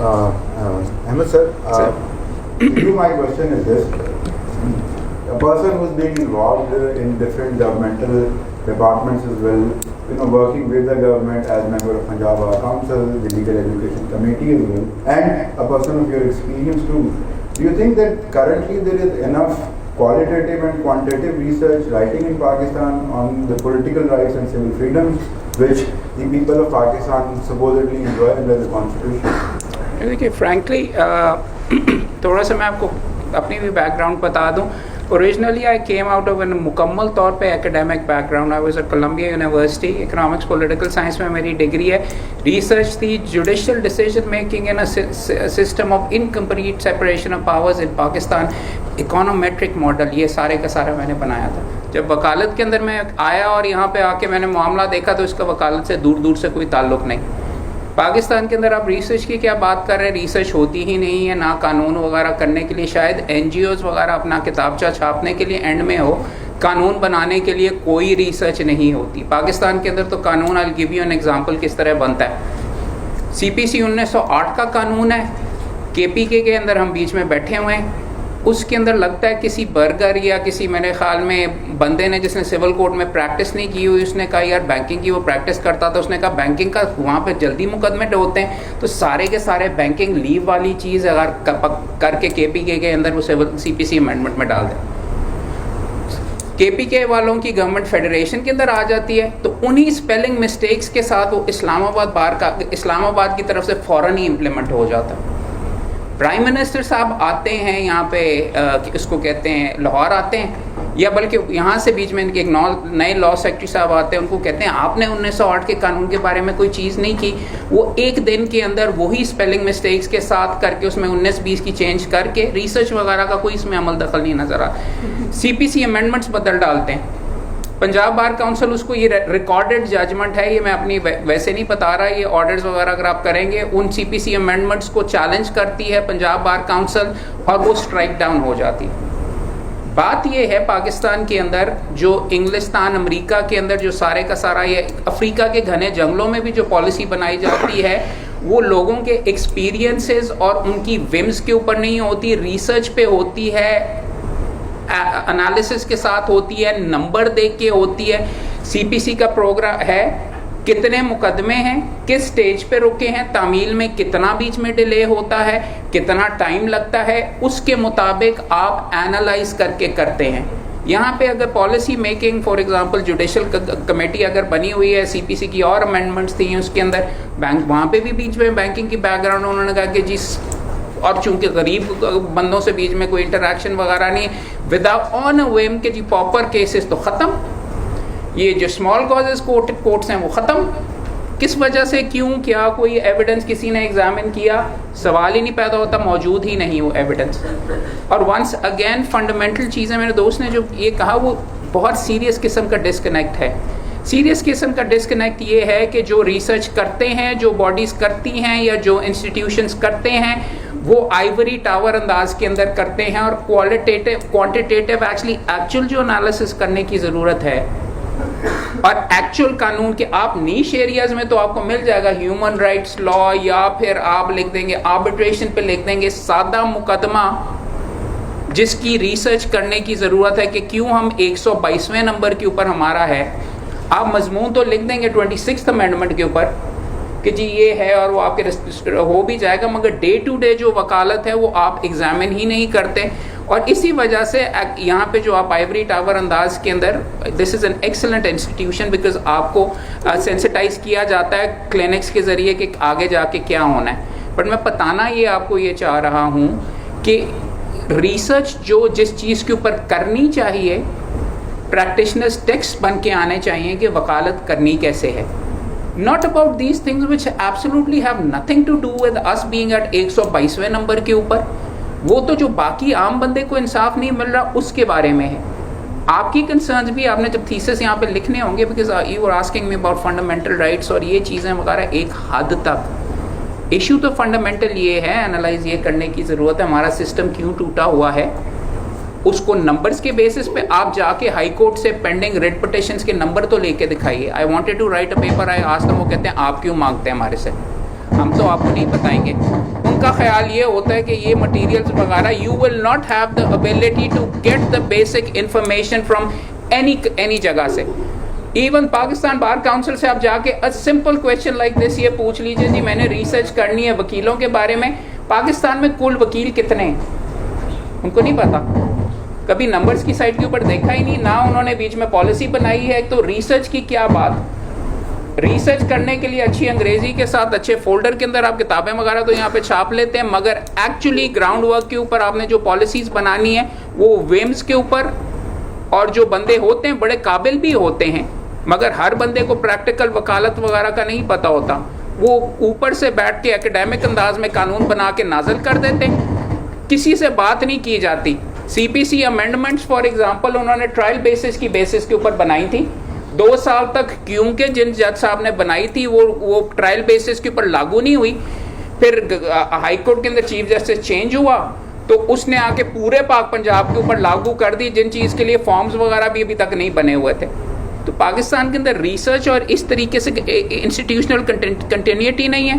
Ahmed sir, my question is this. A person who's been involved in different governmental departments as well, working with the government as member of Punjab Bar Council, the Legal Education Committee as well, and a person of your experience too, do you think that currently there is enough qualitative and quantitative research writing in Pakistan on the political rights and civil freedoms which the people of Pakistan supposedly enjoy under the constitution? देखिए frankly थोड़ा सा मैं आपको अपनी भी background बता दूं. Originally I came out of an मुकम्मल तौर पे academic background. I was at Columbia University. Economics political science में मेरी डिग्री है. रिसर्च थी judicial decision making in a system of incomplete separation of powers in Pakistan, econometric model, ये सारे का सारा मैंने बनाया था. जब वकालत के अंदर मैं आया और यहाँ पे आके मैंने मामला देखा तो इसका वकालत से दूर दूर से कोई ताल्लुक़ नहीं. पाकिस्तान के अंदर आप रिसर्च की क्या बात कर रहे हैं, रिसर्च होती ही नहीं है. ना कानून वगैरह करने के लिए, शायद NGOs वगैरह अपना किताबचा छापने के लिए एंड में हो, कानून बनाने के लिए कोई रिसर्च नहीं होती. पाकिस्तान के अंदर तो कानून, I will give you an example किस तरह बनता है. CPC 1908 का कानून है. KPK के अंदर हम बीच में बैठे हुए हैं. उसके अंदर लगता है किसी बर्गर या किसी मेरे ख्याल में बंदे ने जिसने सिविल कोर्ट में प्रैक्टिस नहीं की हुई, उसने कहा यार बैंकिंग की वो प्रैक्टिस करता था. उसने कहा बैंकिंग का वहाँ पे जल्दी मुकदमे होते हैं तो सारे के सारे बैंकिंग लीव वाली चीज़ अगर करके KPK के अंदर वो सिविल CPC अमेंडमेंट में डाल दें. KPK वालों की गवर्नमेंट फेडरेशन के अंदर आ जाती है तो उन्हीं स्पेलिंग मिस्टेक्स के साथ वो इस्लामाबाद की तरफ से फ़ौरन ही इम्प्लीमेंट हो जाता है. प्राइम मिनिस्टर साहब आते हैं यहाँ पे, इसको कहते हैं लाहौर आते हैं, या बल्कि यहाँ से बीच में इनके एक नए लॉ सेक्रेटरी साहब आते हैं, उनको कहते हैं आपने 1908 के कानून के बारे में कोई चीज़ नहीं की. वो एक दिन के अंदर वही स्पेलिंग मिस्टेक्स के साथ करके उसमें 19-20 की चेंज करके रिसर्च वगैरह का कोई इसमें अमल दखल नहीं नज़र आ. CPC अमेंडमेंट्स बदल डालते हैं. पंजाब बार काउंसिल उसको, ये रिकॉर्डेड जजमेंट है, ये मैं अपनी वैसे नहीं बता रहा, ये ऑर्डर्स वगैरह अगर आप करेंगे उन CPC अमेंडमेंट्स को चैलेंज करती है पंजाब बार काउंसिल और वो स्ट्राइक डाउन हो जाती है. बात ये है पाकिस्तान के अंदर जो इंग्लिस्तान अमेरिका के अंदर जो सारे का सारा ये अफ्रीका के घने जंगलों में भी जो पॉलिसी बनाई जाती है वो लोगों के एक्सपीरियंसेस और उनकी विम्स के ऊपर नहीं होती, रिसर्च पे होती है, एनालिसिस के साथ होती है, नंबर देख के होती है. CPC का प्रोग्राम है, कितने मुकदमे हैं, किस स्टेज पे रुके हैं, तामील में कितना बीच में डिले होता है, कितना टाइम लगता है, उसके मुताबिक आप एनालाइज करके करते हैं. यहाँ पे अगर policy making for example judicial committee अगर बनी हुई है, CPC की और अमेंडमेंट्स थी उसके अंदर, बैंक वहाँ पे भी बीच में बैंकिंग की बैकग्राउंड उन्होंने कहा कि जिस, और चूंकि गरीब बंदों से बीच में कोई इंटरेक्शन वगैरह नहीं, विदाउट ऑन अ वेम के जी प्रॉपर केसेस तो ख़त्म. ये जो स्मॉल कॉजेज कोर्ट्स हैं वो ख़त्म. किस वजह से, क्यों, क्या, कोई एविडेंस किसी ने एग्जामिन किया, सवाल ही नहीं पैदा होता, मौजूद ही नहीं वो एविडेंस. और वंस अगेन फंडामेंटल चीज़ें मेरे दोस्त ने जो ये कहा वो बहुत सीरियस किस्म का डिस्कनेक्ट है. सीरियस किस्म का डिस्कनेक्ट ये है कि जो रिसर्च करते हैं, जो बॉडीज़ करती हैं या जो इंस्टीट्यूशंस करते हैं वो आइवरी टावर अंदाज के अंदर करते हैं और क्वांटिटेटिव एक्चुअल जो एनालिसिस करने की ज़रूरत है और एक्चुअल कानून के आप नीश एरियाज में तो आपको मिल जाएगा ह्यूमन राइट्स लॉ, या फिर आप लिख देंगे आर्बिट्रेशन पे लिख देंगे सादा मुकदमा जिसकी रिसर्च करने की ज़रूरत है कि क्यों हम 122वें नंबर के ऊपर हमारा है. आप मजमून तो लिख देंगे 26th अमेंडमेंट के ऊपर कि जी ये है और वो आपके हो भी जाएगा, मगर डे टू डे जो वकालत है वो आप एग्जामिन ही नहीं करते. और इसी वजह से यहाँ पे जो आप आइवरी टावर अंदाज के अंदर, this is an excellent institution because आपको सेंसिटाइज किया जाता है क्लिनिक्स के ज़रिए कि आगे जाके क्या होना है. बट मैं बताना ये आपको ये चाह रहा हूँ कि रिसर्च जो जिस चीज़ के ऊपर करनी चाहिए, प्रैक्टिशनर्स टेक्स्ट बन के आने चाहिए कि वकालत करनी कैसे है. Not about these things which absolutely have nothing to do with us being at 122वें नंबर के ऊपर. वो तो जो बाकी आम बंदे को इंसाफ नहीं मिल रहा उसके बारे में है. आपकी कंसर्न्स भी आपने जब थीसिस यहाँ पे लिखने होंगे because you are asking me about fundamental rights और ये चीज़ें वगैरह, एक हद तक इशू तो फंडामेंटल ये है, एनालाइज ये करने की ज़रूरत है हमारा सिस्टम क्यों टूटा हुआ है. उसको नंबर्स के बेसिस पे आप जाके हाई कोर्ट से पेंडिंग रिट पिटिशंस के नंबर तो लेके दिखाइए. I wanted to write a paper, I asked them, वो कहते हैं आप क्यों मांगते हैं हमारे से. हम तो आपको नहीं बताएंगे। उनका ख्याल ये होता है कि ये मटेरियल्स वगैरह you will not have the ability to get the basic information from any जगह से। इवन पाकिस्तान बार काउंसिल से आप जाके a simple question like this ये पूछ लीजिए, जी मैंने रिसर्च करनी है वकीलों के बारे में, पाकिस्तान में कुल वकील कितने हैं, उनको नहीं पता। कभी नंबर्स की साइड के ऊपर देखा ही नहीं ना, उन्होंने बीच में पॉलिसी बनाई है। तो रिसर्च की क्या बात, रिसर्च करने के लिए अच्छी अंग्रेजी के साथ अच्छे फोल्डर के अंदर आप किताबें वगैरह तो यहाँ पे छाप लेते हैं, मगर एक्चुअली ग्राउंड वर्क के ऊपर आपने जो पॉलिसीज बनानी है वो वेम्स के ऊपर, और जो बंदे होते हैं बड़े काबिल भी होते हैं, मगर हर बंदे को प्रैक्टिकल वकालत वगैरह का नहीं पता होता। वो ऊपर से बैठ के एकेडमिक अंदाज में कानून बना के नाजल कर देते, किसी से बात नहीं की जाती। सीपीसी अमेंडमेंट्स फॉर एग्जांपल उन्होंने ट्रायल बेसिस के ऊपर बनाई थी, 2 साल तक क्योंकि जिन जज साहब ने बनाई थी वो ट्रायल बेसिस के ऊपर लागू नहीं हुई। फिर हाई कोर्ट के अंदर चीफ जस्टिस चेंज हुआ तो उसने आके पूरे पाक पंजाब के ऊपर लागू कर दी, जिन चीज़ के लिए फॉर्म्स वगैरह भी अभी तक नहीं बने हुए थे। तो पाकिस्तान के अंदर रिसर्च और इस तरीके से इंस्टीट्यूशनल कंटिन्यूटी नहीं है।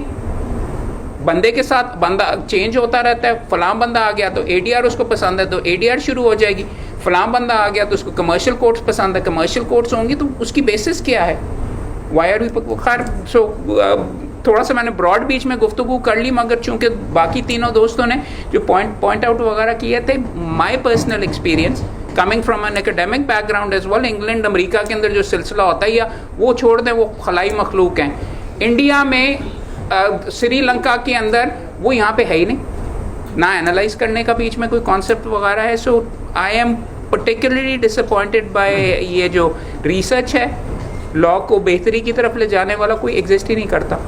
बंदे के साथ बंदा चेंज होता रहता है, फलां बंदा आ गया तो एडीआर उसको पसंद है तो एडीआर शुरू हो जाएगी, फलां बंदा आ गया तो उसको कमर्शियल कोर्ट्स पसंद है, कमर्शियल कोर्ट्स होंगी, तो उसकी बेसिस क्या है, वाई आर वी। खैर सो थोड़ा सा मैंने ब्रॉड बीच में गुफ्तगू कर ली, मगर चूंकि बाकी तीनों दोस्तों ने जो पॉइंट आउट वगैरह किए थे, my personal experience coming from an academic background as well, England America के अंदर जो सिलसिला होता है, या वो छोड़ दें वो खलाई मखलूक हैं, इंडिया में श्रीलंका के अंदर वो यहाँ पे है ही नहीं, ना एनालाइज करने का बीच में कोई कॉन्सेप्ट वगैरह है। So I am particularly disappointed by ये जो रिसर्च है, लॉ को बेहतरी की तरफ ले जाने वाला कोई एग्जिस्ट ही नहीं करता।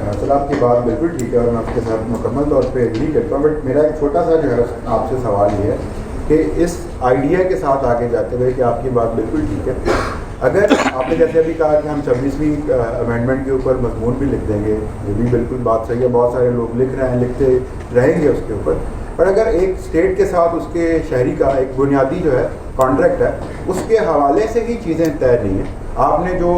सर आपकी बात बिल्कुल ठीक है और मैं आपके साथ मुकम्मल तौर पे एग्री करता हूँ, बट मेरा एक छोटा सा जो है आपसे सवाल ये है कि इस आइडिया के साथ आगे जाते हुए कि आपकी बात बिल्कुल ठीक है, अगर आपने जैसे अभी कहा कि हम 26वीं अमेंडमेंट के ऊपर मजमून भी लिख देंगे, ये भी बिल्कुल बात सही है, बहुत सारे लोग लिख रहे हैं, लिखते रहेंगे उसके ऊपर, पर अगर एक स्टेट के साथ उसके शहरी का एक बुनियादी जो है कॉन्ट्रैक्ट है, उसके हवाले से ही चीज़ें तय नहीं है। आपने जो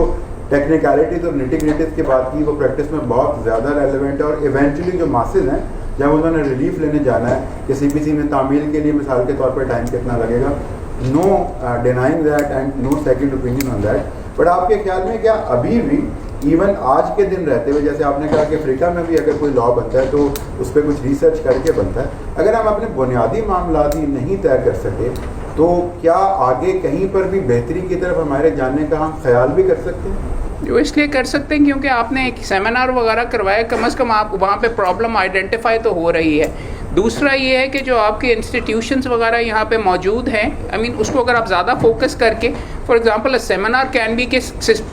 टेक्निकलिटीज़ और निटिग्रिटीज़ की बात की वो प्रैक्टिस में बहुत ज़्यादा रेलिवेंट है, और इवेंचुअली जो मासेज हैं जब उन्होंने रिलीफ लेने जाना है कि सीपीसी में तामील के लिए मिसाल के तौर पर टाइम कितना लगेगा, no denying that and no second opinion on that, but आपके ख्याल में क्या अभी भी इवन आज के दिन रहते हुए, जैसे आपने कहा कि अफ्रीका में भी अगर कोई लॉ बनता है तो उस पर कुछ रिसर्च करके बनता है, अगर हम अपने बुनियादी मामला ही नहीं तय कर सके तो क्या आगे कहीं पर भी बेहतरी की तरफ हमारे जाने का हम ख्याल भी कर सकते हैं? जो इसलिए कर सकते हैं क्योंकि आपने एक सेमिनार वगैरह करवाया, कम से कम आप वहाँ पे प्रॉब्लम आइडेंटिफाई तो हो रही है। दूसरा ये है कि जो आपके इंस्टीट्यूशंस वगैरह यहाँ पे मौजूद हैं, आई मीन उसको अगर आप ज़्यादा फोकस करके, for example seminar can be के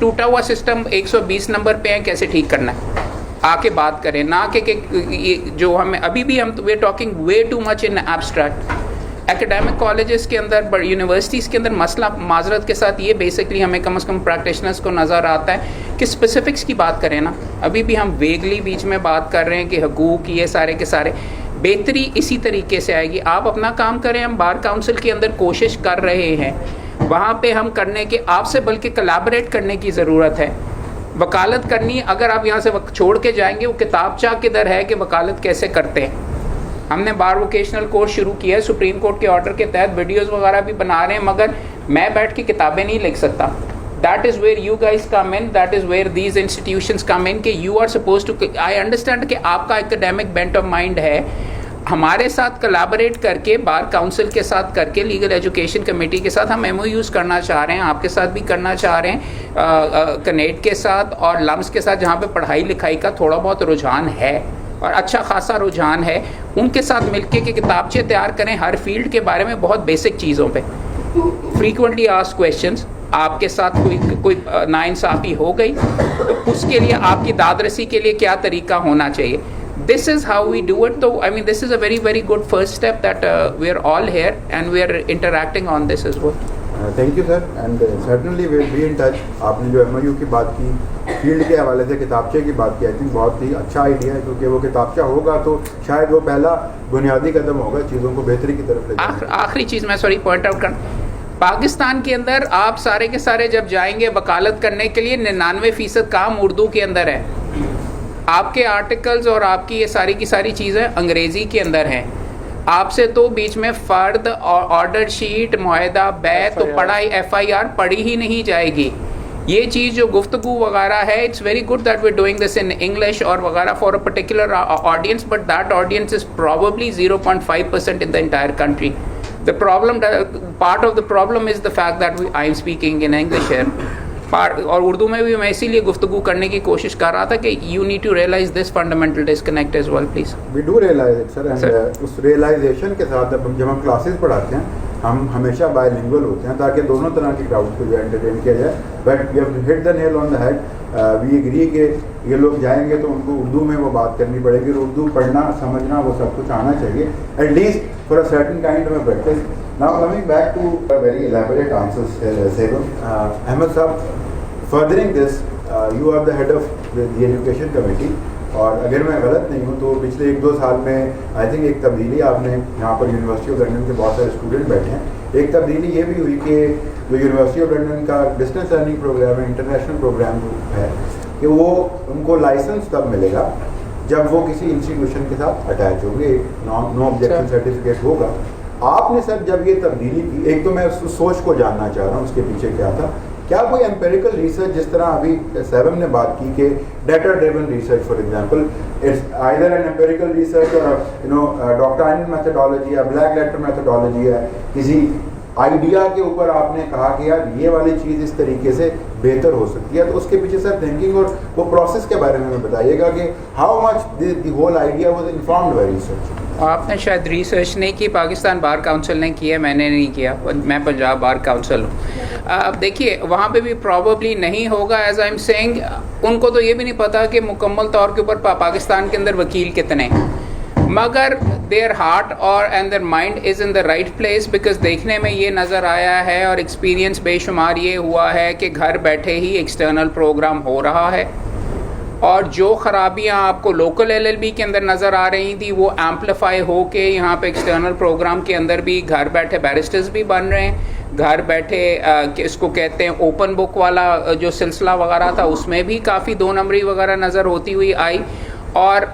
टूटा हुआ सिस्टम 120 नंबर पे है, कैसे ठीक करना है, आके बात करें, ना कि ये जो हमें अभी भी हम we talking way too much in abstract. Academic colleges के अंदर, यूनिवर्सिटीज़ के अंदर मसला माजरत के साथ ये बेसिकली हमें कम से कम प्रैक्टिशनर्स को नज़र आता है कि स्पेसिफिक्स की बात करें ना, अभी भी हम वेगली बीच में बात कर रहे हैं कि हकूक़ ये सारे के सारे। बेहतरी इसी तरीके से आएगी, आप अपना काम करें, हम बार काउंसिल के अंदर कोशिश कर रहे हैं, वहाँ पे हम करने के आपसे बल्कि कोलैबोरेट करने की ज़रूरत है। वकालत करनी, अगर आप यहाँ से छोड़ के जाएंगे, वो किताबचा किधर है कि वकालत कैसे करते हैं। हमने बार वोकेशनल कोर्स शुरू किया है, सुप्रीम कोर्ट के ऑर्डर के तहत वीडियोस वगैरह भी बना रहे हैं, मगर मैं बैठ के किताबें नहीं लिख सकता। That is where you guys come in, that is where these institutions come in, कि you are suppose to, I understand कि आपका एकेडमिक बेंट ऑफ माइंड है, हमारे साथ कोलैबोरेट करके, बार काउंसिल के साथ करके, लीगल एजुकेशन कमेटी के साथ हम MOUs करना चाह रहे हैं, आपके साथ भी करना चाह रहे हैं, कनेट के साथ और लम्स के साथ, जहाँ पे पढ़ाई लिखाई का थोड़ा बहुत रुझान है और अच्छा खासा रुझान है, उनके साथ मिलके के किताबचे तैयार करें हर फील्ड के बारे में, बहुत बेसिक चीज़ों पे। फ्रीक्वेंटली आस्क्ड क्वेश्चंस, आपके साथ कोई नाइंसाफ़ी हो गई तो उसके लिए आपकी दादरसी के लिए क्या तरीका होना चाहिए। This is how we do it. So I mean, this is a very very good first step that we are all here and we are interacting on this as well. Thank you sir, and certainly we'll be in touch. आपने जो MOU की बात की, field के हवाले से किताबचे की बात की, आई थिंक बहुत ही अच्छा आइडिया है, क्योंकि वो किताबचा होगा तो शायद वो पहला बुनियादी कदम होगा चीज़ों को बेहतरी की तरफ ले जाने। आखिरी चीज़ मैं सॉरी पॉइंट आउट कर, पाकिस्तान के अंदर आप सारे के सारे जब जाएंगे वकालत करने के लिए 99% काम उर्दू के अंदर है। आपके आर्टिकल्स और आपकी ये सारी की सारी चीज़ें अंग्रेज़ी के अंदर हैं। आपसे तो बीच में फ़र्द और ऑर्डर शीट, मुआहदा, बै तो पढ़ाई FIR पढ़ी ही नहीं जाएगी। ये चीज़ जो गुफ्तगू वगैरह है, it's very good that we doing this in English और वगैरह for a particular audience, but that audience is probably 0.5% in the entire country. The problem, part of the problem is the fact that I am speaking in English here. और उर्दू में भी मैं इसीलिए गुफ्तगू करने की कोशिश कर रहा था कि you need to realize this fundamental disconnect as well, please. We do realize it, sir, and उस realization के साथ जब हम क्लासेस पढ़ाते हैं हम हमेशा बायलिंगुअल होते हैं ताकि दोनों तरह के क्राउड को जो एंटरटेन किया जाए। But we have hit the nail on the head. We agree कि ये लोग जाएंगे तो उनको उर्दू में वो बात करनी पड़ेगी, उर्दू पढ़ना समझना वो सब कुछ आना चाहिए, at least for a certain kind of practice. Now coming back to very elaborate answers, सेगम Ahmad sahab, furthering this you are the head of the education committee, और अगर मैं गलत नहीं हूँ तो पिछले 1-2 साल में आई थिंक एक तब्दीली आपने यहाँ पर यूनिवर्सिटी ऑफ लंदन के बहुत सारे स्टूडेंट बैठे हैं, एक तब्दीली ये भी हुई कि जो यूनिवर्सिटी ऑफ लंदन का डिस्टेंस लर्निंग प्रोग्राम है, इंटरनेशनल प्रोग्राम है, कि वो उनको लाइसेंस तब मिलेगा जब वो किसी इंस्टीट्यूशन के साथ अटैच होंगे, नो ऑब्जेक्शन सर्टिफिकेट होगा। आपने सर जब ये तब्दीली की, एक तो मैं उस सोच को जानना चाह रहा हूँ उसके पीछे क्या था, क्या कोई एम्पेरिकल रिसर्च, जिस तरह अभी सैबम ने बात की कि data driven research for example, it's either an empirical research और डॉक्ट्राइनल मेथोडोलॉजी या ब्लैक लेटर मेथोडोलॉजी है, किसी आइडिया के ऊपर आपने कहा कि यार ये वाली चीज़ इस तरीके से बेहतर हो सकती है, तो उसके पीछे सर थिंकिंग और वो प्रोसेस के बारे में हमें बताइएगा कि how much the whole idea was informed by research. आपने शायद रिसर्च नहीं की, पाकिस्तान बार काउंसिल ने किया, मैंने नहीं किया, मैं पंजाब बार काउंसिल हूँ। अब देखिए वहाँ पे भी प्रॉबली नहीं होगा, एज आई एम सेइंग, उनको तो ये भी नहीं पता कि मुकम्मल तौर के ऊपर पाकिस्तान के अंदर वकील कितने हैं, मगर देयर हार्ट और and their mind is in the right place, because देखने में ये नज़र आया है और एक्सपीरियंस बेशुमार ये हुआ है कि घर बैठे ही एक्सटर्नल प्रोग्राम हो रहा है, और जो ख़राबियाँ आपको लोकल LLB के अंदर नज़र आ रही थी वो एम्पलीफाई हो के यहाँ पे एक्सटर्नल प्रोग्राम के अंदर भी घर बैठे बैरिस्टर्स भी बन रहे हैं, घर बैठे इसको कहते हैं ओपन बुक वाला जो सिलसिला वगैरह था उसमें भी काफ़ी 2 नंबरी वगैरह नज़र होती हुई आई, और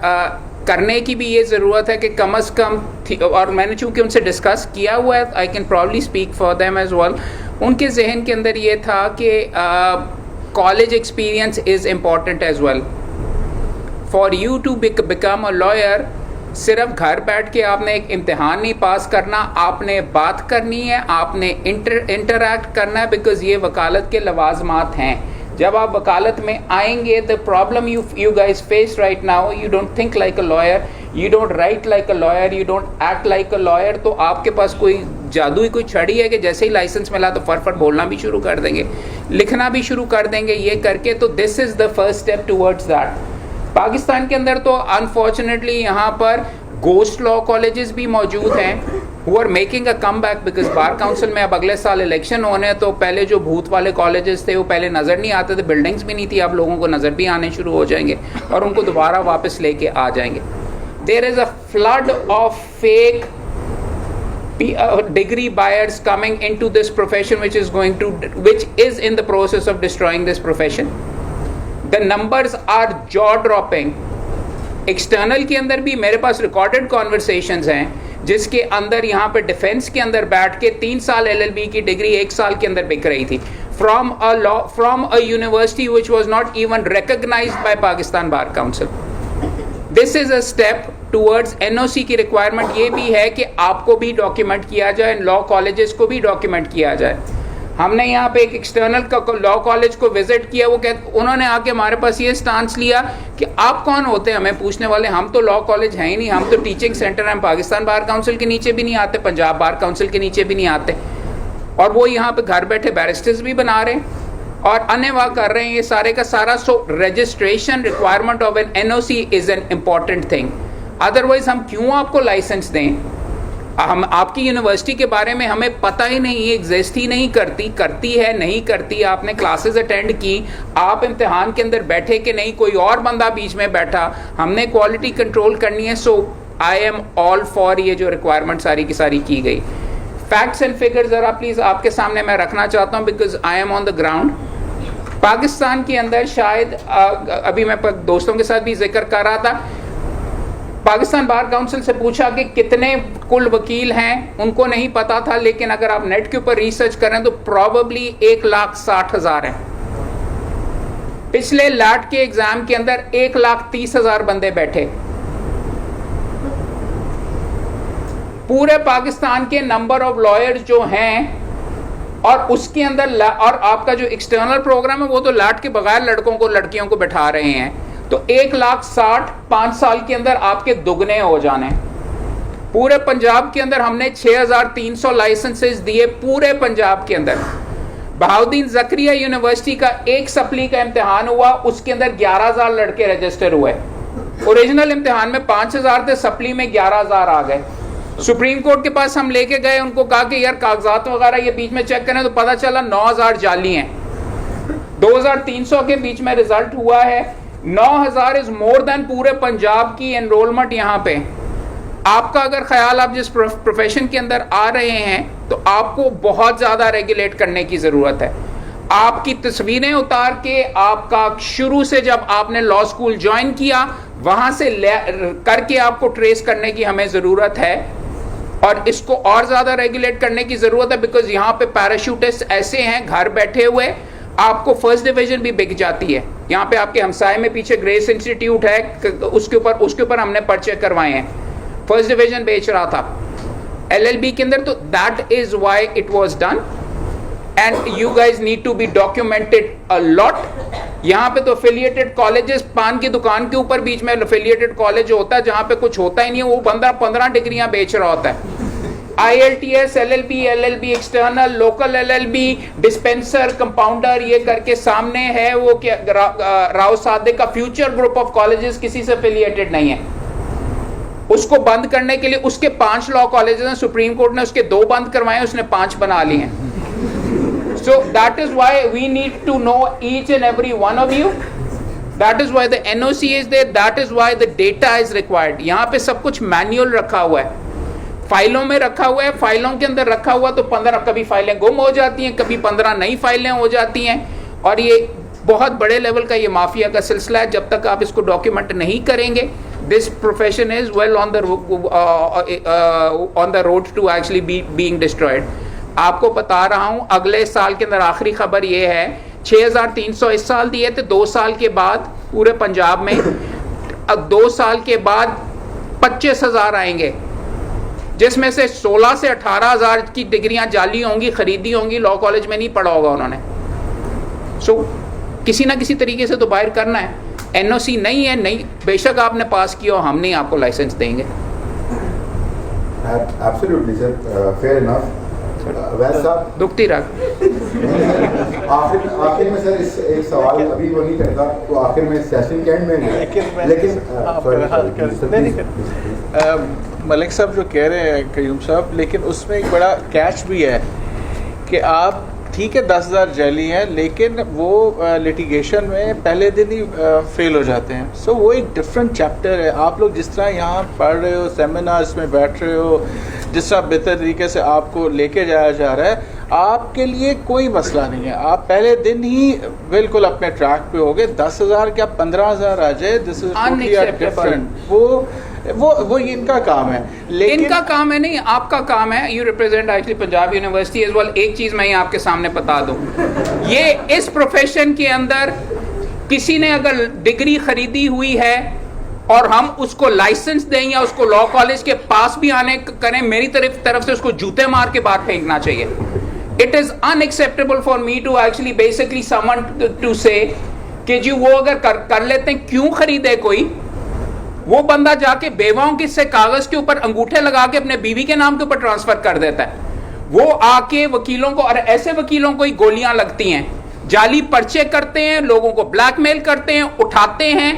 करने की भी ये ज़रूरत है कि कम अज़ कम और मैंने चूँकि उनसे डिस्कस किया हुआ है, I can probably speak for them as well, उनके जहन के अंदर ये था कि college experience is important as well. For you to become a lawyer, सिर्फ घर बैठ के आपने एक इम्तिहान नहीं पास करना, आपने बात करनी है, आपने इंटरैक्ट करना है, बिकॉज ये वकालत के लवाजमात हैं। जब आप वकालत में आएंगे, the problem you guys face right now, you don't think like a lawyer, you don't write like a lawyer, you don't act like a lawyer, तो आपके पास कोई जादुई कोई छड़ी है कि जैसे ही लाइसेंस मिला तो फट बोलना भी शुरू कर देंगे, लिखना भी शुरू कर देंगे, ये करके। तो this is the first step towards that. Pakistan के अंदर तो अनफॉर्चुनेटली यहाँ पर गोस्ट लॉ कॉलेजेस भी मौजूद हैं who are making a comeback, because bar council में अब अगले साल इलेक्शन होने हैं, तो पहले जो भूत वाले कॉलेजेस थे वो पहले नज़र नहीं आते थे, बिल्डिंग्स भी नहीं थी, अब लोगों को नज़र भी आने शुरू हो जाएंगे और उनको दोबारा वापस लेके आ जाएंगे। There is a flood of fake degree buyers coming into this profession which is in the process of destroying this profession. The numbers are jaw dropping. External के अंदर भी मेरे पास रिकॉर्डेड कॉन्वर्सेशंस हैं जिसके अंदर यहाँ पे डिफेंस के अंदर बैठ के 3 साल LLB की डिग्री 1 साल के अंदर बिक रही थी from a university which was not even recognised by Pakistan bar council. This is a step towards NOC की रिक्वायरमेंट ये भी है कि आपको भी डॉक्यूमेंट किया जाए, लॉ कॉलेजेस को भी डॉक्यूमेंट किया जाए। हमने यहाँ पे एक एक्सटर्नल लॉ कॉलेज को विजिट किया, उन्होंने आके हमारे पास ये स्टांस लिया कि आप कौन होते हैं हमें पूछने वाले, हम तो लॉ कॉलेज हैं ही नहीं, हम तो टीचिंग सेंटर हैं, पाकिस्तान बार काउंसिल के नीचे भी नहीं आते, पंजाब बार काउंसिल के नीचे भी नहीं आते, और वो यहाँ पे घर बैठे बैरिस्टर्स भी बना रहे हैं और अनेवा कर रहे हैं ये सारे का सारा। So registration requirement of an NOC is an important thing, otherwise हम क्यों आपको लाइसेंस दें? हम आपकी यूनिवर्सिटी के बारे में हमें पता ही नहीं, एग्जिस्ट ही नहीं करती है नहीं करती, आपने क्लासेस अटेंड की, आप इम्तिहान के अंदर बैठे कि नहीं, कोई और बंदा बीच में बैठा, हमने क्वालिटी कंट्रोल करनी है। So I am all for ये जो रिक्वायरमेंट सारी की सारी की गई। फैक्ट्स एंड फिगर्स ज़रा प्लीज़ आपके सामने मैं रखना चाहता हूँ, because I am on the ground. Pakistan के अंदर शायद अभी मैं दोस्तों के साथ भी जिक्र कर रहा था, पाकिस्तान बार काउंसिल से पूछा कि कितने कुल वकील हैं, उनको नहीं पता था, लेकिन अगर आप नेट के ऊपर रिसर्च करें तो प्रॉबेबली 1,60,000 हैं। पिछले लैट के एग्जाम के अंदर 1,30,000 बंदे बैठे। पूरे पाकिस्तान के नंबर ऑफ लॉयर्स जो हैं, और उसके अंदर और आपका जो एक्सटर्नल प्रोग्राम है वो तो लैट के बगैर लड़कों को लड़कियों को बैठा रहे हैं, तो 1,60,000 5 साल के अंदर आपके दुगने हो जाने। पूरे पंजाब के अंदर हमने 6,300 लाइसेंसेस दिए पूरे पंजाब के अंदर। बहाउद्दीन जकरिया यूनिवर्सिटी का एक सप्ली का इम्तिहान हुआ, उसके अंदर 11,000 लड़के रजिस्टर हुए। ओरिजिनल इम्तिहान में 5,000 थे, सप्ली में 11,000 आ गए। सुप्रीम कोर्ट के पास हम लेके गए, उनको कहा कि यार कागजात वगैरह ये बीच में चेक करें, तो पता चला 9,000 जाली हैं। 2,300 के बीच में रिजल्ट हुआ है। 9,000 इज मोर देन पूरे पंजाब की एनरोलमेंट यहाँ पे। आपका अगर ख्याल आप जिस प्रोफेशन के अंदर आ रहे हैं तो आपको बहुत ज़्यादा रेगुलेट करने की ज़रूरत है। आपकी तस्वीरें उतार के आपका शुरू से जब आपने लॉ स्कूल ज्वाइन किया वहाँ से करके आपको ट्रेस करने की हमें ज़रूरत है, और इसको और ज़्यादा रेगुलेट करने की ज़रूरत है, बिकॉज यहाँ पे पैराशूटिस्ट ऐसे हैं घर बैठे हुए, आपको फर्स्ट डिवीजन भी बिक जाती है। यहाँ पे आपके हमसाए में पीछे ग्रेस इंस्टीट्यूट है, उसके ऊपर हमने पर्चे करवाए हैं, फर्स्ट डिवीजन बेच रहा था LLB के अंदर। तो that is why it was done, and you guys need to be documented a lot. यहाँ पे तो एफिलिएटेड कॉलेजेस, पान की दुकान के ऊपर बीच में एफिलिएटेड कॉलेज होता है जहाँ पे कुछ होता ही नहीं है, वो बंदा 15 डिग्रियां बेच रहा होता है। IELTS, LLB, external, local LLB, dispenser, compounder, ये करके सामने है वो क्या राव सादिक का फ्यूचर ग्रुप ऑफ कॉलेजेस किसी से एफिलिएटेड नहीं है। उसको बंद करने के लिए उसके 5 लॉ कॉलेजेस हैं, सुप्रीम कोर्ट ने उसके 2 बंद करवाए, उसने 5 बना लिए हैं। So that is why we need to know each and every one of you. That is why the NOC is there. That is why the data is required. यहाँ पे सब कुछ मैनुअल रखा हुआ है, फाइलों में रखा हुआ है, फाइलों के अंदर रखा हुआ, तो 15 कभी फाइलें गुम हो जाती हैं, कभी 15 नई फाइलें हो जाती हैं, और ये बहुत बड़े लेवल का ये माफिया का सिलसिला है। जब तक आप इसको डॉक्यूमेंट नहीं करेंगे, this profession is well on the road to actually being destroyed. आपको बता रहा हूं, अगले साल के अंदर आखिरी खबर ये है, 6,300 इस साल दिए थे, 2 साल के बाद पूरे पंजाब में, अब 2 साल के बाद 25,000 आएंगे, जिसमें से 16 से 18,000 की डिग्रियां जाली होंगी, खरीदी होंगी, लॉ कॉलेज में नहीं पढ़ा होगा उन्होंने। सो किसी ना किसी तरीके से तो बाहर करना है। NOC नहीं है, नहीं, बेशक आपने पास किया हो, हम नहीं आपको लाइसेंस देंगे। Absolutely sir, fair enough. वैसे साहब दुखती रख आखिर में सर इस एक सवाल अभी वो नहीं करता, तो आखिर में सेशन के एंड में लेकिन मलिक साहब जो कह रहे हैं कयूम साहब, लेकिन उसमें एक बड़ा कैच भी है कि आप ठीक है 10,000 जैली हैं, लेकिन वो लिटिगेशन में पहले दिन ही फेल हो जाते हैं। सो वो एक डिफरेंट चैप्टर है। आप लोग जिस तरह यहाँ पढ़ रहे हो, सेमिनार्स में बैठ रहे हो, जिस तरह बेहतर तरीके से आपको लेके जाया जा रहा है, आपके लिए कोई मसला नहीं है। आप पहले दिन ही बिल्कुल अपने ट्रैक पे हो गए। 10,000 क्या 15,000 आ जाए, दिस इज डिफरेंट। वो इनका काम है, लेकिन इनका काम है नहीं, आपका काम है। You represent actually Punjab university as well. एक चीज मैं आपके सामने बता दूं, ये इस प्रोफेशन के अंदर किसी ने अगर डिग्री खरीदी हुई है और हम उसको लाइसेंस दें या उसको लॉ कॉलेज के पास भी आने करें, मेरी तरफ से उसको जूते मार के बाहर फेंकना चाहिए। It is unacceptable for me to actually basically someone to say कि जी वो अगर कर लेते हैं, क्यों खरीदे कोई? वो बंदा जाके बेवाओं के से कागज के ऊपर अंगूठे लगा के अपने बीवी के नाम के ऊपर ट्रांसफर कर देता है। वो आके वकीलों को, और ऐसे वकीलों को ही गोलियां लगती हैं, जाली पर्चे करते हैं, लोगों को ब्लैकमेल करते हैं, उठाते हैं।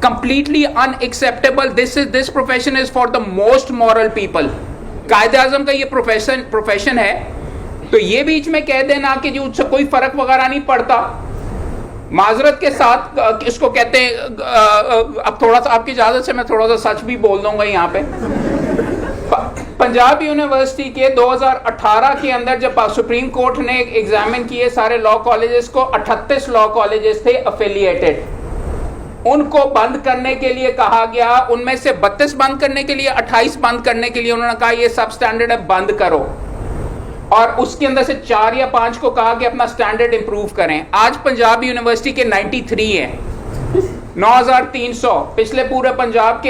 Completely unacceptable. This profession is for the most moral people. कायदे आजम का ये प्रोफेशन है, तो ये बीच में कह देना कि जो उससे कोई फर्क वगैरह नहीं पड़ता, माजरत के साथ इसको कहते हैं। अब थोड़ा सा आपकी इजाजत से मैं थोड़ा सा सच भी बोल दूंगा यहाँ पे। पंजाब यूनिवर्सिटी के 2018 के अंदर जब सुप्रीम कोर्ट ने एग्जामिन किए सारे लॉ कॉलेजेस को, 38 लॉ कॉलेजेस थे अफिलिएटेड, उनको बंद करने के लिए कहा गया। उनमें से 32 बंद करने के लिए, 28 बंद करने के लिए उन्होंने कहा ये सब स्टैंडर्ड है, बंद करो। और उसके अंदर से 4 या 5 को कहा कि अपना स्टैंडर्ड इंप्रूव करें। आज पंजाब यूनिवर्सिटी के 93 हैं, 9300। पिछले पूरे पंजाब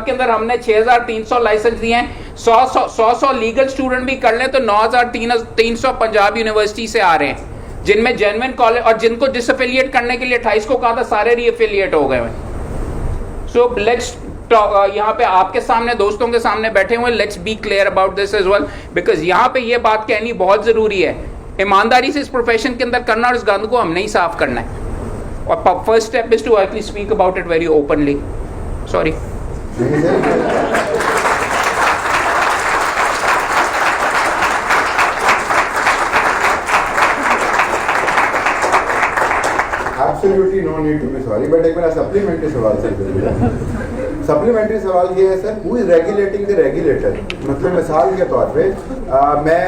के अंदर हमने 6300 लाइसेंस दिए हैं। 100 लीगल स्टूडेंट भी कर लें तो 9300 पंजाब यूनिवर्सिटी से आ रहे हैं, जिनमें जेन्युइन कॉलेज, और जिनको डिसएफिलिएट करने के लिए 28 को कहा था सारे रीएफिलिएट हो गए हैं। सो लेट्स यहाँ पे आपके सामने, दोस्तों के सामने बैठे हुए, let's be clear about this as well, because यहाँ पे ये बात कहनी बहुत जरूरी है। ईमानदारी से इस प्रोफेशन के अंदर करना और इस गंद को हमने ही साफ करना है। और first step is to actually speak about it very openly. Sorry. Absolutely no need to be sorry, but एक मेरा सप्लीमेंट्री सवाल से सप्लीमेंट्री सवाल ये है sir, who is regulating the regulator? मतलब मिसाल के तौर पे मैं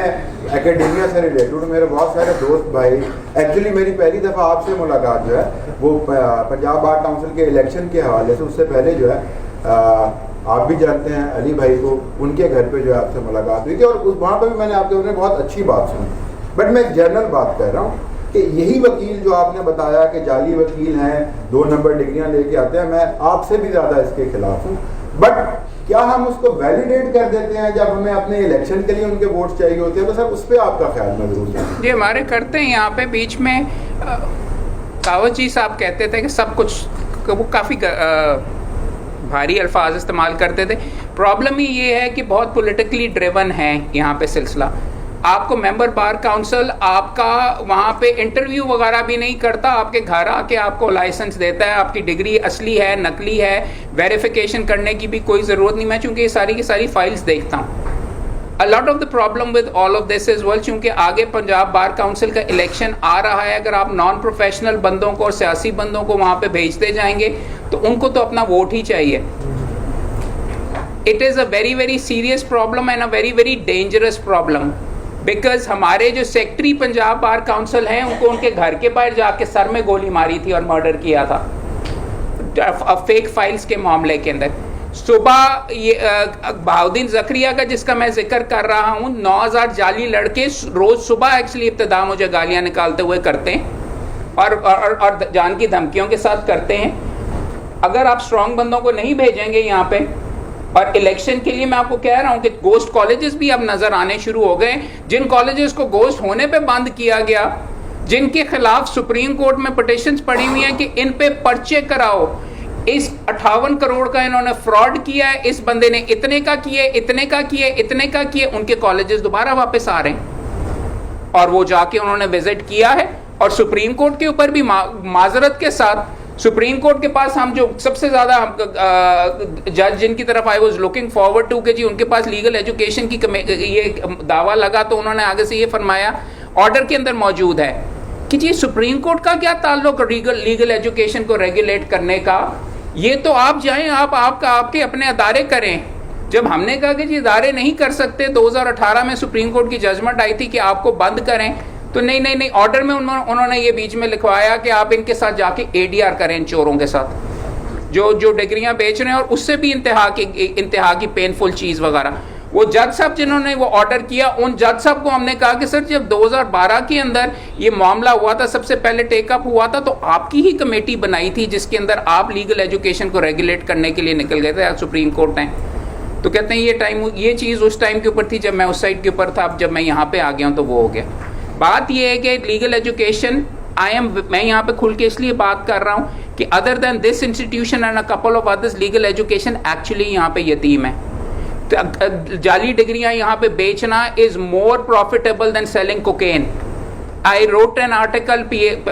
एकेडेमिया से रिलेटेड हूँ, मेरे बहुत सारे दोस्त भाई, एक्चुअली मेरी पहली दफ़ा आपसे मुलाकात जो है वो पंजाब बार काउंसिल के इलेक्शन के हवाले से, उससे पहले जो है आप भी जानते हैं अली भाई को, उनके घर पे जो है आपसे मुलाकात हुई थी, और उस वहाँ पर भी मैंने आपके उन्हें बहुत अच्छी बात सुनी। बट मैं जनरल बात कर रहा हूँ कि यही वकील जो आपने बताया कि जाली वकील हैं, 2 नंबर डिग्रियां लेके आते हैं, मैं आपसे भी ज़्यादा इसके खिलाफ हूँ। बट क्या हम उसको वैलिडेट कर देते हैं जब हमें अपने इलेक्शन के लिए उनके वोट चाहिए होते हैं? तो सर उस पर आपका ख्याल मैं जरूर जानूँ। जी, हमारे करते हैं यहाँ पे बीच में कावत जी साहब कहते थे कि सब कुछ, वो काफ़ी भारी अल्फाज इस्तेमाल करते थे। प्रॉब्लम ही ये है कि बहुत पॉलिटिकली ड्रिवन है यहाँ पे सिलसिला। आपको मेंबर बार काउंसिल आपका वहाँ पे इंटरव्यू वगैरह भी नहीं करता, आपके घर आके आपको लाइसेंस देता है, आपकी डिग्री असली है नकली है, वेरिफिकेशन करने की भी कोई ज़रूरत नहीं। मैं चूँकि ये सारी की सारी फाइल्स देखता हूँ। A lot of the problem with all of this is well, चूँकि आगे पंजाब बार काउंसिल का इलेक्शन आ रहा है, अगर आप नॉन प्रोफेशनल बंदों को और सियासी बंदों को वहाँ पे भेजते जाएंगे तो उनको तो अपना वोट ही चाहिए। It is a very very serious problem and a very very dangerous problem, because हमारे जो सेक्रेटरी पंजाब बार काउंसिल हैं उनको उनके घर के बाहर जाके सर में गोली मारी थी और मर्डर किया था फेक फाइल्स के मामले के अंदर। सुबह ये बहाउद्दीन जकरिया का जिसका मैं जिक्र कर रहा हूँ, 9000 जाली लड़के रोज सुबह एक्चुअली इब्तिदा मुझे गालियाँ निकालते हुए करते हैं और जान की धमकियों के साथ करते हैं। अगर आप स्ट्रॉन्ग बंदों को नहीं भेजेंगे यहाँ पे, और इलेक्शन के लिए मैं आपको कह रहा हूं कि गोस्ट कॉलेजेस भी अब नजर आने शुरू हो गए। जिन कॉलेजेस को गोस्ट होने पे बंद किया गया, जिनके खिलाफ सुप्रीम कोर्ट में पिटीशंस पड़ी हुई हैं कि इन पे पर्चे कराओ, इस 58 करोड़ का इन्होंने फ्रॉड किया है, इस बंदे ने इतने का किए, इतने का किए, इतने का किए, उनके कॉलेजेस दोबारा वापस आ रहे हैं। और वो जाके उन्होंने विजिट किया है और सुप्रीम कोर्ट के ऊपर भी माजरत के साथ, सुप्रीम कोर्ट के पास हम जो सबसे ज्यादा जज जिनकी तरफ I was looking forward to के जी उनके पास लीगल एजुकेशन की ये दावा लगा, तो उन्होंने आगे से ये फरमाया, ऑर्डर के अंदर मौजूद है कि जी सुप्रीम कोर्ट का क्या ताल्लुक लीगल एजुकेशन को रेगुलेट करने का? ये तो आप जाएं, आपके अपने अदारे करें। जब हमने कहा कि जी इदारे नहीं कर सकते, 2018 में सुप्रीम कोर्ट की जजमेंट आई थी कि आपको बंद करें, तो नहीं ऑर्डर में उन्होंने ये बीच में लिखवाया कि आप इनके साथ जाके एडीआर करें, चोरों के साथ जो डिग्रियां बेच रहे हैं, और उससे भी इंतहा की पेनफुल चीज़ वगैरह। वो जज साहब जिन्होंने वो ऑर्डर किया, उन जज साहब को हमने कहा कि सर जब 2012 के अंदर ये मामला हुआ था, सबसे पहले टेकअप हुआ था, तो आपकी ही कमेटी बनाई थी जिसके अंदर आप लीगल एजुकेशन को रेगुलेट करने के लिए निकल गए थे सुप्रीम कोर्ट ने। तो कहते हैं ये चीज़ उस टाइम के ऊपर थी जब मैं उस साइड के ऊपर था, अब जब मैं यहाँ पे आ गया हूँ तो वो हो गया। बात ये है कि लीगल एजुकेशन मैं यहाँ पे खुल के इसलिए बात कर रहा हूँ कि other than this institution and a couple of others, legal education actually यहाँ पे यतीम है। तो जाली डिग्रियाँ यहाँ पे बेचना is more profitable than selling cocaine. I wrote an article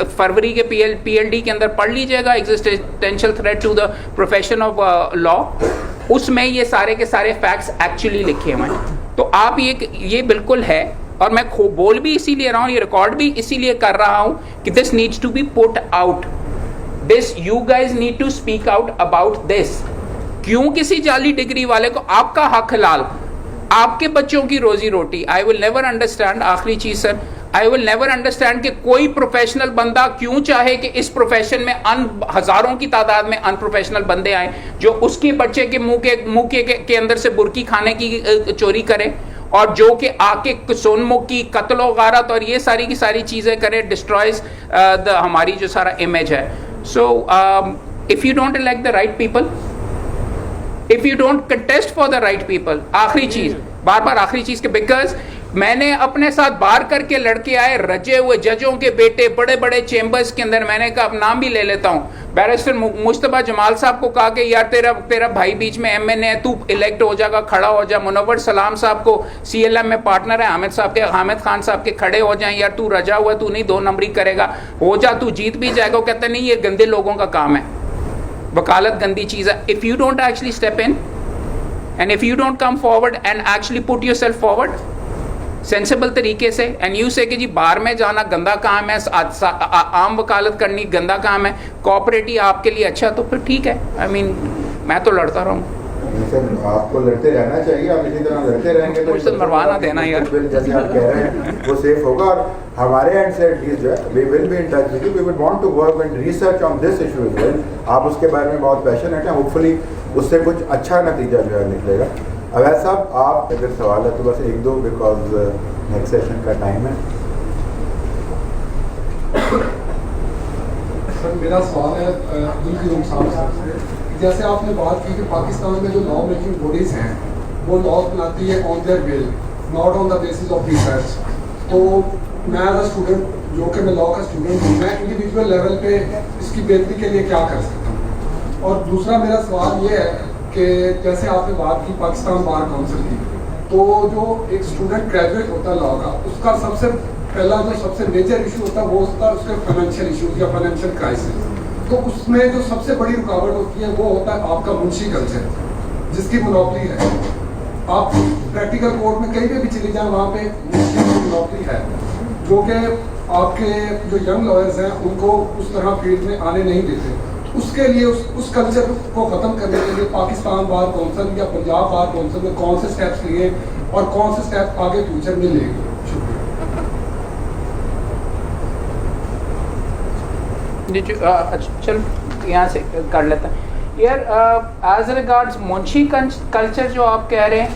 फरवरी के PLD के अंदर पढ़ लीजिएगा, existential threat to the profession of law. उसमें ये सारे के सारे फैक्ट्स एक्चुअली लिखे हुए हैं। तो आप ये बिल्कुल है, और मैं बोल भी इसीलिए रहा हूँ, ये रिकॉर्ड भी इसीलिए कर रहा हूँ कि this needs to be put out, this you guys need to speak out about this. क्यों किसी जाली डिग्री वाले को आपका हक हलाल, आपके बच्चों की रोजी रोटी। आई विल नेवर अंडरस्टैंड, आखिरी चीज sir, I will never understand कि कोई प्रोफेशनल बंदा क्यों चाहे कि इस प्रोफेशन में हजारों की तादाद में अनप्रोफेशनल बंदे आए जो उसके बच्चे के मुंह के अंदर से बुर्की खाने की चोरी करे, और जो कि आके सोनमुखी कत्लो गारत और ये सारी की सारी चीजें करे, डिस्ट्रॉयज हमारी जो सारा इमेज है। So if you don't elect the right people, if you don't contest for the right people, आखिरी चीज, बार बार आखिरी चीज के, बिकॉज मैंने अपने साथ बार करके लड़के आए रजे हुए जजों के बेटे बड़े बड़े चेंबर्स के अंदर, मैंने कहा अब नाम भी ले लेता हूं, बैरिस्टर मुस्तफा जमाल साहब को कहा कि यार तेरा भाई बीच में एमएनए है, तू इलेक्ट हो जाएगा, खड़ा हो जा। मुनव्वर सलाम साहब को सीएलएम में पार्टनर है हामिद खान साहब के, खड़े हो जाए, यार तू रजा हुआ, तू नहीं 2 नंबरी करेगा, हो जा, तू जीत भी जाएगा। वो कहते नहीं, ये गंदे लोगों का काम है, वकालत गंदी चीज है। If you don't actually step in and if you don't come forward and actually put yourself forward sensible तरीके से, एंड यू से कि जी बार में जाना गंदा काम है, आम वकालत करनी गंदा काम है, कोऑपरेटिव आपके लिए अच्छा, तो फिर ठीक है। आई मीन मैं तो लड़ता रहूँ। सर आपको लड़ते रहना चाहिए, आप इसी तरह लड़ते रहेंगे मुझसे मरवा ना देना यार, जैसे आप कह रहे हैं वो सेफ होगा। और हमारे एंड से एटलीस्ट जो है we will be in touch with you, we would want to work and research on this issue as well. आप उसके बारे में बहुत पैशनेट हैं, होपफुली उससे कुछ अच्छा नतीजा जो है निकलेगा। अवैध साहब, आप अगर सवाल है तो बस 1-2, बिकॉज नेक्स्ट सेशन का टाइम है। सर मेरा सवाल है अब्दुल कयूम साहब से, जैसे आपने बात की कि पाकिस्तान में जो लॉ मेकिंग बॉडीज हैं वो लॉ बनाती है on their will, not on the basis of research. तो मैं एज अ स्टूडेंट, जो कि मैं लॉ का स्टूडेंट हूँ, मैं इंडिविजुअल लेवल पे इसकी बेहतरी के लिए क्या कर सकता हूँ? और दूसरा मेरा सवाल ये है कि जैसे आपने बात की पाकिस्तान बार काउंसिल की, तो जो एक स्टूडेंट ग्रेजुएट होता है लॉ का, उसका सबसे पहला जो सबसे मेजर इशू होता है वो होता है उसके फाइनेंशियल इशूज या फाइनेंशियल क्राइसिस। तो उसमें जो सबसे बड़ी रुकावट होती है वो होता है आपका मुंशी कल्चर, जिसकी मोनोपली है। आप प्रैक्टिकल कोर्ट में कहीं भी चले जाएं, वहाँ पे मुंशी की मोनोपली है, जो कि आपके जो यंग लॉयर्स हैं उनको उस तरह फील्ड में आने नहीं देते। उसके लिए उस कल्चर को ख़त्म करने के लिए पाकिस्तान बार काउंसिल या पंजाब बार काउंसिल ने कौन से स्टेप्स लिए और कौन से स्टेप आगे फ्यूचर में लेंगे? चल यहाँ से कर लेता है यार। एज रिगार्ड्स मुंशी कल्चर जो आप कह रहे हैं,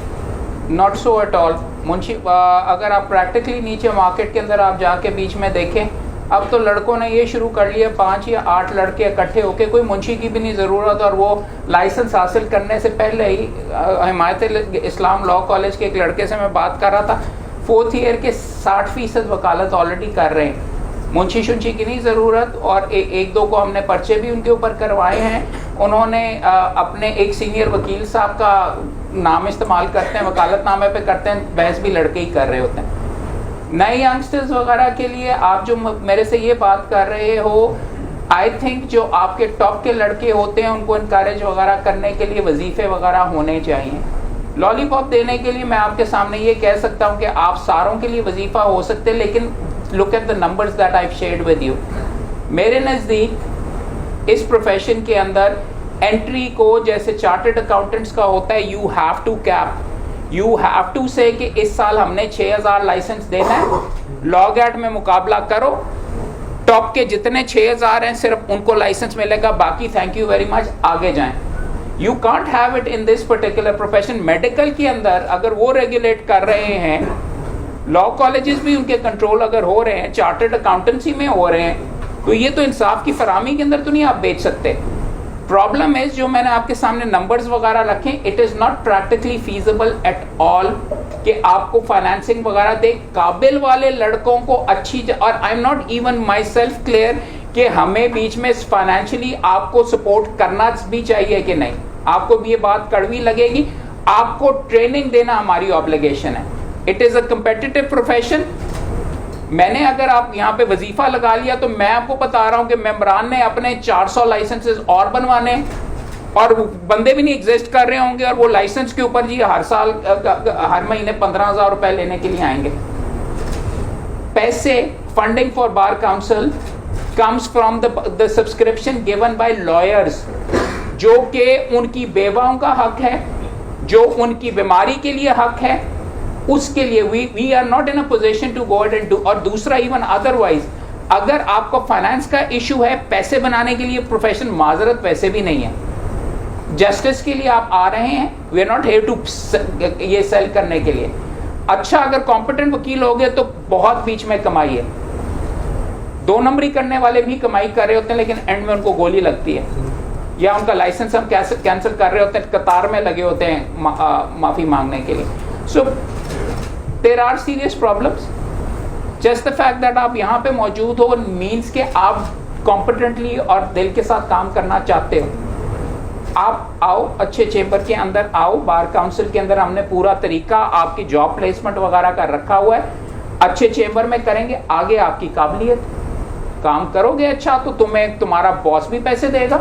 not so at all. Munshi अगर आप प्रैक्टिकली नीचे मार्केट के अंदर आप जाके बीच में देखें, अब तो लड़कों ने ये शुरू कर लिया 5 या 8 लड़के इकट्ठे होके, कोई मुंशी की भी नहीं ज़रूरत, और वो लाइसेंस हासिल करने से पहले ही हिमायत इस्लाम लॉ कॉलेज के एक लड़के से मैं बात कर रहा था, 4th ईयर के 60% वकालत ऑलरेडी कर रहे हैं, मुंशी शुंशी की नहीं ज़रूरत। और एक दो को हमने पर्चे भी उनके ऊपर करवाए हैं। उन्होंने अपने एक सीनियर वकील साहब का नाम इस्तेमाल करते हैं, वकालतनामे पे करते हैं, बहस भी लड़के ही कर रहे होते हैं। नए यंगस्टर्स वगैरह के लिए आप जो मेरे से ये बात कर रहे हो, आई थिंक जो आपके टॉप के लड़के होते हैं उनको इनकरेज वगैरह करने के लिए वजीफ़े वगैरह होने चाहिए। लॉलीपॉप देने के लिए मैं आपके सामने ये कह सकता हूँ कि आप सारों के लिए वजीफ़ा हो सकते हैं, लेकिन look at the numbers that I shared with you. मेरे नज़दीक इस प्रोफेशन के अंदर एंट्री को जैसे चार्टर्ड अकाउंटेंट्स का होता है, you have to cap, you have to say कि इस साल हमने 6000 लाइसेंस देना है, लॉग एट में मुकाबला करो, टॉप के जितने 6000 हैं सिर्फ उनको लाइसेंस मिलेगा, बाकी थैंक यू वेरी मच, आगे जाएं। You can't have it in this particular profession. Medical के अंदर अगर वो रेगुलेट कर रहे हैं, लॉ कॉलेजेस भी उनके कंट्रोल अगर हो रहे हैं, चार्टर्ड अकाउंटेंसी में हो रहे हैं, तो ये तो इंसाफ की फरामी के अंदर तो नहीं आप बेच सकते। प्रॉब्लम है जो मैंने आपके सामने नंबर्स वगैरह रखे, it is not practically feasible at all कि आपको फाइनेंसिंग वगैरह दे काबिल वाले लड़कों को अच्छी, और I am not even my self clear कि हमें बीच में फाइनेंशियली आपको सपोर्ट करना भी चाहिए कि नहीं। आपको भी ये बात कड़वी लगेगी, आपको ट्रेनिंग देना हमारी ऑब्लिगेशन है। It is a competitive profession. मैंने अगर आप यहाँ पे वजीफा लगा लिया तो मैं आपको बता रहा हूँ कि मेम्बरान ने अपने 400 लाइसेंसेस और बनवाने, और बंदे भी नहीं एग्जिस्ट कर रहे होंगे, और वो लाइसेंस के ऊपर जी हर साल हर महीने 15,000 रुपए लेने के लिए आएंगे। पैसे, funding for bar council comes from the subscription given by lawyers, जो कि उनकी बेवाओं का हक है, जो उनकी बीमारी के लिए हक है उसके लिए we are not in a position to go and do. और दूसरा, इवन अदरवाइज अगर आपको फाइनेंस का इशू है, पैसे बनाने के लिए प्रोफेशन माजरत वैसे भी नहीं है। जस्टिस के लिए आप आ रहे हैं, we are not here to ये सेल करने के लिए। अच्छा अगर कॉम्पिटेंट वकील हो गए तो बहुत बीच में कमाई है। 2 नंबरी करने वाले भी कमाई कर रहे होते हैं, लेकिन एंड में उनको गोली लगती है या उनका लाइसेंस हम कैंसिल कर रहे होते हैं, कतार में लगे होते हैं माफी मांगने के लिए। So there are serious problems. Just the fact that आप यहाँ पे मौजूद हो मीन्स के आप कॉम्पिटेंटली और दिल के साथ काम करना चाहते हो। आप आओ, अच्छे चेंबर के अंदर आओ, बार काउंसिल के अंदर हमने पूरा तरीका आपकी जॉब प्लेसमेंट वगैरह का रखा हुआ है। अच्छे चेंबर में करेंगे, आगे आपकी काबिलियत, काम करोगे अच्छा तो तुम्हें तुम्हारा बॉस भी पैसे देगा,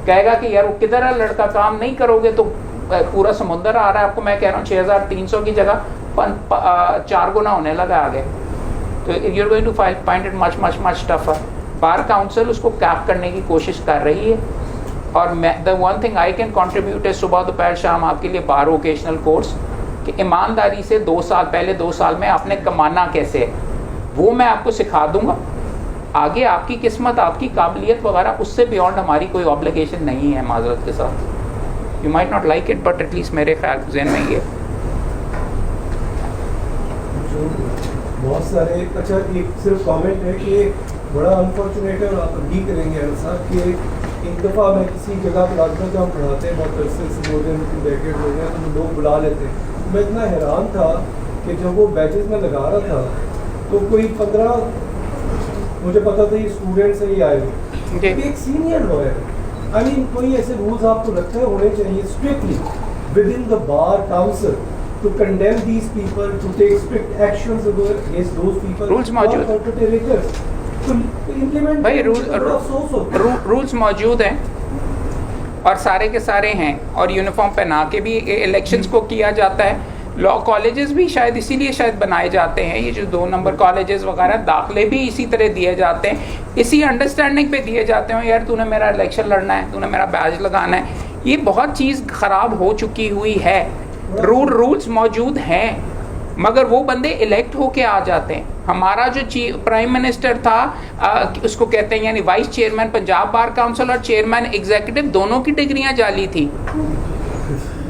कहेगा कि यार वो किधर है लड़का, काम नहीं करोगे तो पूरा समुंदर आ रहा है आपको। मैं कह रहा हूँ 6300 की जगह 4 गुना होने लगा आगे। तो you are going to find it much much much tougher. Bar council उसको कैप करने की कोशिश कर रही है। और मैं the one thing I can contribute है, सुबह दोपहर शाम आपके लिए बार वोकेशनल कोर्स कि ईमानदारी से 2 साल पहले 2 साल में आपने कमाना कैसे है वो मैं आपको सिखा दूंगा। आगे आपकी किस्मत, आपकी काबिलियत वगैरह, उससे बियॉन्ड हमारी कोई ऑब्लिगेशन नहीं है माजरत के साथ। You might not like it but at least मेरे ख्याल जहन में ये बहुत सारे। अच्छा एक सिर्फ कमेंट है कि बड़ा अनफॉर्चुनेट है और आप भी करेंगे ऐसा कि एक दफ़ा मैं किसी जगह प्लाज्मा जहाँ पढ़ाते हैं बहुत अरसे से 2 दिन डेकेड हो गया तो लोग बुला लेते हैं। मैं इतना हैरान था कि जब वो बैचेस में लगा रहा था तो कोई 15 मुझे पता था ये स्टूडेंट से ही आए हुए, एक सीनियर लॉयर। आई मीन कोई ऐसे रूल्स आपको लगता है होने चाहिए strictly with in the bar council to condemn these people, to take strict actions against those people? Rules मौजूद तो implement भाई, रूल्स मौजूद हैं और सारे के सारे हैं और यूनिफॉर्म पहना के भी इलेक्शंस को किया जाता है। लॉ कॉलेजेस भी शायद इसीलिए शायद बनाए जाते हैं, ये जो 2 नंबर कॉलेजेस वगैरह, दाखिले भी इसी तरह दिए जाते हैं, इसी अंडरस्टैंडिंग पे दिए जाते हैं यार तूने मेरा इलेक्शन लड़ना है, तूने मेरा बैज लगाना है। ये बहुत चीज़ ख़राब हो चुकी हुई है। रूल्स मौजूद हैं मगर वो बंदे इलेक्ट होके आ जाते हैं। हमारा जो प्राइम मिनिस्टर था उसको कहते हैं यानी vice chairman Punjab bar council और चेयरमैन एग्जीक्यूटिव, दोनों की डिग्रियां जाली थी।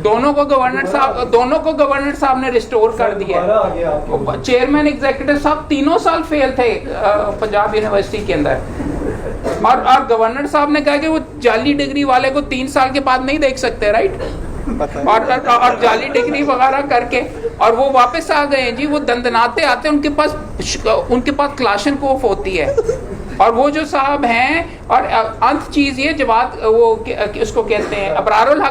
दोनों को गवर्नर साहब ने रिस्टोर कर दिया। चेयरमैन एग्जीक्यूटिव साहब 3 साल फेल थे पंजाब यूनिवर्सिटी के अंदर और गवर्नर साहब ने कहा कि वो जाली डिग्री वाले को 3 साल के बाद नहीं देख सकते, राइट? और जाली डिग्री वगैरह करके और वो वापस आ गए जी। वो दंदनाते आते हैं, उनके पास क्लाशनकोफ होती है और वो जो साहब हैं। और अंत चीज ये जवाब वो उसको कहते हैं अबरारुल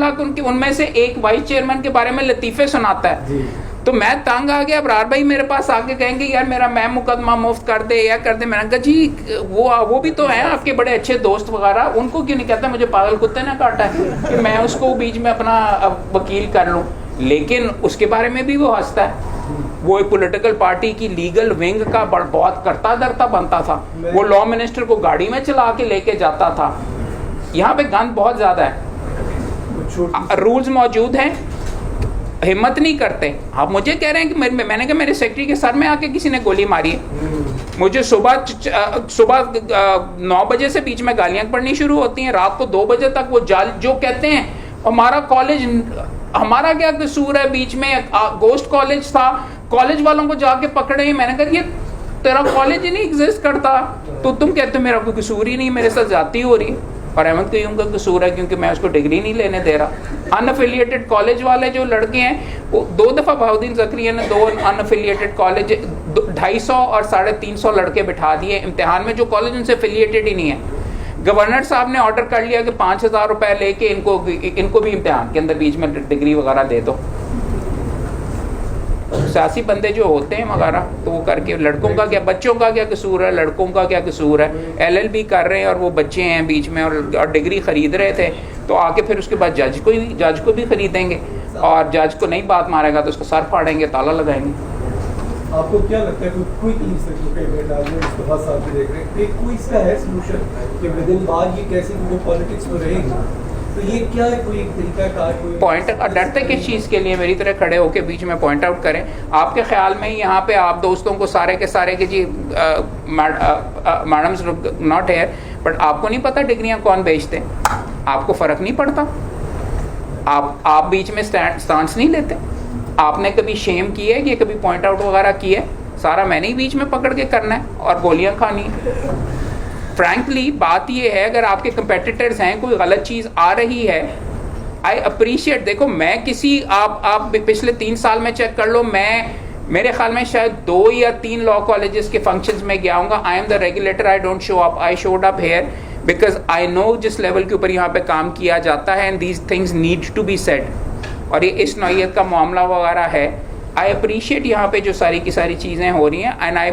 हक, उनमें से एक वाइस चेयरमैन के बारे में लतीफे सुनाता है। तो मैं तंग आ गया। अबरार भाई मेरे पास आके कहेंगे यार मेरा मैं मुकदमा मुफ्त कर दे या कर दे। मैंने कहा जी वो भी तो हैं आपके बड़े अच्छे दोस्त वगैरह, उनको क्यों नहीं कहता मुझे पागल कुत्ते ने काटा है कि मैं उसको बीच में अपना वकील कर लूँ। लेकिन उसके बारे में भी वो हंसता है। वो एक पॉलिटिकल पार्टी की लीगल विंग का बहुत करता धरता बनता था। वो लॉ मिनिस्टर को गाड़ी में चला के लेके जाता था। यहाँ पे गंद बहुत ज्यादा है। रूल्स मौजूद हैं, हिम्मत नहीं करते। आप मुझे कह रहे हैं कि मैंने कहा मेरे सेक्रेटरी के सर में आके किसी ने गोली मारी है। मुझे सुबह 9 बजे से बीच में गालियां पड़नी शुरू होती हैं, रात को 2 बजे तक वो जाल जो कहते हैं हमारा कॉलेज, हमारा क्या कसूर है, बीच में गोस्ट कॉलेज था, कॉलेज वालों को जाके पकड़े। मैंने कहा ये तेरा कॉलेज ही नहीं एग्जिस्ट करता तो तुम कहते हो मेरा कोई कसूर ही नहीं, मेरे साथ जाती हो रही। और अहमद कयूम का कसूर है क्योंकि मैं उसको डिग्री नहीं लेने दे रहा। अनअफिलिएटेड कॉलेज वाले जो लड़के हैं वो 2 दफ़ा बहाउद्दीन ज़करिया ने 2 अनअफिलिएटेड कॉलेज 250 और 350 लड़के बिठा दिए इम्तिहान में, जो कॉलेज उनसे अफिलिएटेड ही नहीं है। गवर्नर साहब ने ऑर्डर कर लिया कि 5000 रुपए लेके इनको भी इम्तिहान के अंदर बीच में डिग्री वगैरह दे दो। सियासी बंदे जो होते हैं वगैरह तो वो करके, लड़कों का क्या, बच्चों का क्या कसूर है, लड़कों का क्या कसूर है। LLB कर रहे हैं और वो बच्चे हैं बीच में और डिग्री खरीद रहे थे तो आके फिर उसके बाद जज को भी खरीदेंगे और जज को नहीं बात मारेगा तो उसको सर फाड़ेंगे, ताला लगाएंगे। आपको क्या लगता है कोई कोई इसका है सलूशन कि विद इन बार ये कैसे पॉलिटिक्स में रहेगी? तो ये क्या है, कोई एक तरीका कार कोई पॉइंट डरते किस चीज़ के लिए मेरी तरह खड़े होकर बीच में पॉइंट आउट करें? आपके ख्याल में यहाँ पे आप दोस्तों को सारे के सारे के जी मैडम्स नॉट हेयर, बट आपको नहीं पता डिग्रियाँ कौन बेचते हैं? आपको फ़र्क नहीं पड़ता? आप बीच में स्टांस नहीं लेते? आपने कभी शेम की है कि कभी पॉइंट आउट वगैरह की है? सारा मैंने ही बीच में पकड़ के करना है और गोलियां खानी है। फ्रैंकली बात ये है, अगर आपके कंपेटिटर्स हैं, कोई गलत चीज़ आ रही है, आई अप्रिशिएट। देखो मैं किसी आप पिछले 3 साल में चेक कर लो, मैं मेरे ख्याल में शायद 2 या 3 लॉ कॉलेजेस के फंक्शंस में गया हूँगा। I am the regulator, I don't show up, I showed up here because I know जिस लेवल के ऊपर यहाँ पे काम किया जाता है and these things need to be said, और ये इस नौइयत का मामला वगैरह है। आई अप्रिशिएट यहाँ पे जो सारी की सारी चीज़ें हो रही हैं, एंड आई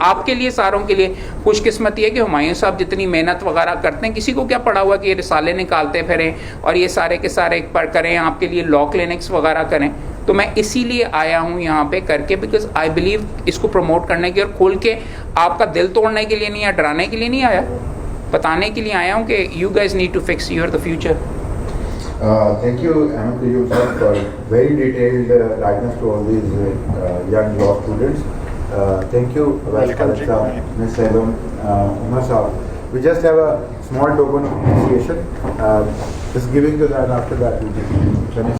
आपके लिए सारों के लिए खुशकिस्मती है कि हुमायूं साहब जितनी मेहनत वगैरह करते हैं, किसी को क्या पड़ा हुआ कि ये रिसाले निकालते फिरें और ये सारे के सारे पर करें, आपके लिए लॉ क्लिनिक्स वगैरह करें। तो मैं इसीलिए आया हूँ यहाँ पे करके, बिकॉज आई बिलीव इसको प्रमोट करने की और खोल के आपका दिल तोड़ने के लिए नहीं या डराने के लिए नहीं आया, बताने के लिए आया हूँ कि you guys need to fix your the future. Thank you, Ahmed Qayyum sir, for very detailed guidance to all these young law students. Thank you, Vice Chancellor, Ms. Saibam, Umar Saab. We just have a small token of appreciation. Just giving to that, after that we just finish.